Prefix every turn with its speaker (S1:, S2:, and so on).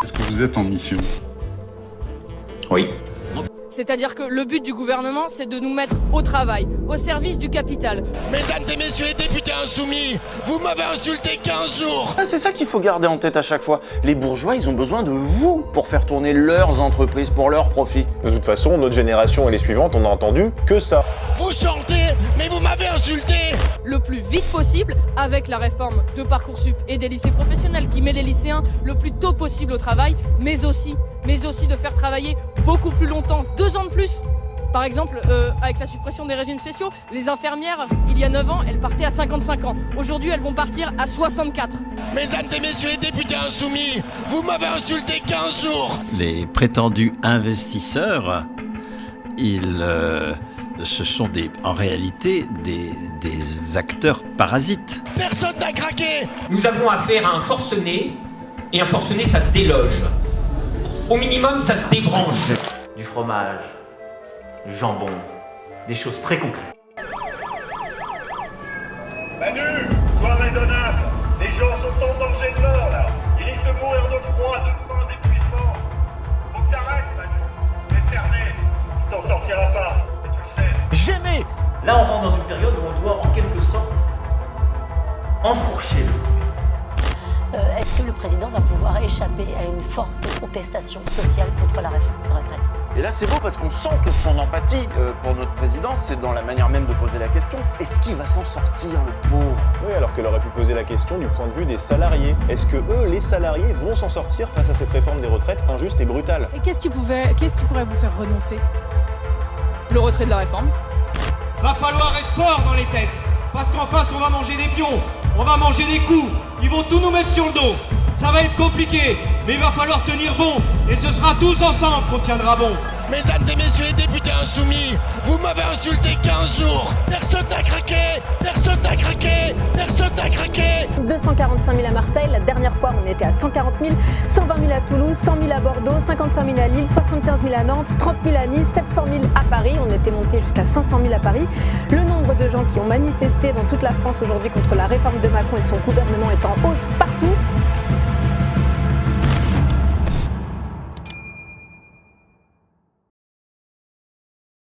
S1: Est-ce que vous êtes en mission?
S2: Oui.
S3: C'est-à-dire que le but du gouvernement, c'est de nous mettre au travail, au service du capital.
S4: Mesdames et messieurs les députés insoumis, vous m'avez insulté 15 jours.
S5: C'est ça qu'il faut garder en tête à chaque fois. Les bourgeois, ils ont besoin de vous pour faire tourner leurs entreprises pour leur profit.
S6: De toute façon, notre génération et les suivantes, on n'a entendu que ça.
S4: Vous chantez, mais vous m'avez insulté.
S3: Le plus vite possible, avec la réforme de Parcoursup et des lycées professionnels qui met les lycéens le plus tôt possible au travail, mais aussi de faire travailler beaucoup plus longtemps, 2 ans de plus. Par exemple, avec la suppression des régimes spéciaux, les infirmières, il y a 9 ans, elles partaient à 55 ans. Aujourd'hui, elles vont partir à 64.
S4: Mesdames et messieurs les députés insoumis, vous m'avez insulté 15 jours.
S2: Les prétendus investisseurs, ce sont en réalité des acteurs parasites.
S4: Personne n'a craqué.
S7: Nous avons affaire à un forcené, et un forcené, ça se déloge. Au minimum, ça se débranche.
S8: Du fromage, du jambon, des choses très concrètes.
S9: Manu, sois raisonnable. Les gens sont en danger de mort là. Ils risquent de mourir de froid, de faim, d'épuisement. Faut que t'arrêtes, Manu. T'es cerné. Tu t'en sortiras pas. Et tu le sais.
S4: Jamais.
S8: Là, on rentre dans une période où on doit en quelque sorte enfourcher le Tibet.
S10: Est-ce que le président va pouvoir échapper à une forte contestation sociale contre la réforme des retraites?
S5: Et là, c'est beau parce qu'on sent que son empathie pour notre président, c'est dans la manière même de poser la question. Est-ce qu'il va s'en sortir, le pauvre?
S6: Oui, alors qu'elle aurait pu poser la question du point de vue des salariés. Est-ce que eux, les salariés, vont s'en sortir face à cette réforme des retraites injuste et brutale?
S11: Et qu'est-ce qui pourrait vous faire renoncer?
S3: Le retrait de la réforme.
S12: Va falloir être fort dans les têtes, parce qu'en face, on va manger des pions, on va manger des coups, ils vont tout nous mettre sur le dos. Ça va être compliqué, mais il va falloir tenir bon, et ce sera tous ensemble qu'on tiendra bon.
S4: Mesdames et messieurs les députés insoumis, vous m'avez insulté 15 jours. Personne n'a craqué. Personne n'a craqué. Personne n'a craqué.
S10: 245 000 à Marseille, la dernière fois on était à 140 000, 120 000 à Toulouse, 100 000 à Bordeaux, 55 000 à Lille, 75 000 à Nantes, 30 000 à Nice, 700 000 à Paris, on était monté jusqu'à 500 000 à Paris. Le nombre de gens qui ont manifesté dans toute la France aujourd'hui contre la réforme de Macron et de son gouvernement est en hausse partout.